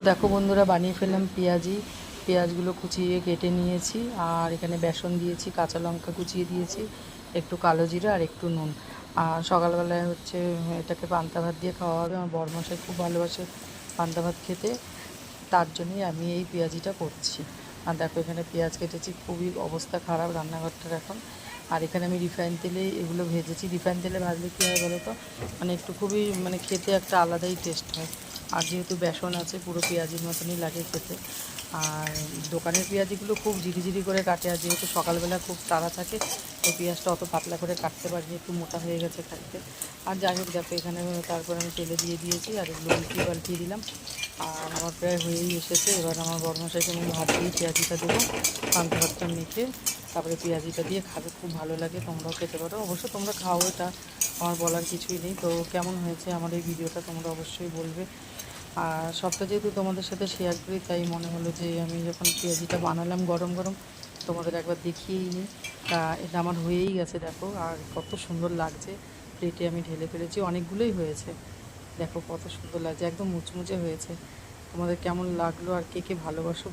দেখো বন্ধুরা, বানিয়ে ফেললাম পেঁয়াজি। পেঁয়াজগুলো কুচিয়ে কেটে নিয়েছি, আর এখানে বেসন দিয়েছি, কাঁচা লঙ্কা কুচিয়ে দিয়েছি, একটু কালো জিরা আর একটু নুন। আর সকালবেলায় হচ্ছে এটাকে পান্তা ভাত দিয়ে খাওয়া হবে। আমার বরমশাই খুব ভালোবাসে পান্তা ভাত খেতে, তার জন্যই আমি এই পেঁয়াজিটা করছি। আর দেখো এখানে পেঁয়াজ কেটেছি, খুবই অবস্থা খারাপ রান্নাঘরটার এখন। আর এখানে আমি রিফাইন তেলে এগুলো ভেজেছি। রিফাইন তেলে ভাজলে কী হয় বলো তো, মানে একটু খুবই খেতে একটা আলাদাই টেস্ট হয়। আর যেহেতু বেসন আছে, পুরো পেঁয়াজির মতনই লাগে খেতে। আর দোকানের পেঁয়াজিগুলো খুব ঝিরিঝিরি করে কাটে, আর যেহেতু সকালবেলা খুব তাড়া থাকে, ওই পেঁয়াজটা অত পাতলা করে কাটতে পারিনি, একটু মোটা হয়ে গেছে কাটতে। আর যাই হোক, দেখো এখানে তারপর আমি তেলে দিয়ে দিয়েছি, আর এগুলো উল্টিয়ে পাল্টিয়ে দিলাম। আর আমার প্রায় হয়েই এসেছে। এবার আমার বরমশাইকে আমি ভাত দিয়ে পেঁয়াজিটা দেবো, পান্তা ভাতটা মেখে তারপরে পেঁয়াজিটা দিয়ে খাবে, খুব ভালো লাগে। তোমরাও খেতে পারো, অবশ্য তোমরা খাও, এটা আমার বলার কিছুই নেই। তো কেমন হয়েছে আমার এই ভিডিওটা তোমরা অবশ্যই বলবে। আর সবটা যেহেতু তোমাদের সাথে শেয়ার করি, তাই মনে হলো যে আমি যখন পেঁয়াজিটা বানালাম গরম গরম, তোমাদের একবার দেখিয়েই নিই। তা এটা আমার হয়েই গেছে, দেখো। আর কত সুন্দর লাগছে, প্লেটে আমি ঢেলে ফেলেছি, অনেকগুলোই হয়েছে। দেখো কত সুন্দর লাগছে, একদম মুচমুচে হয়েছে। তোমাদের কেমন লাগলো আর কে কে ভালোবাসো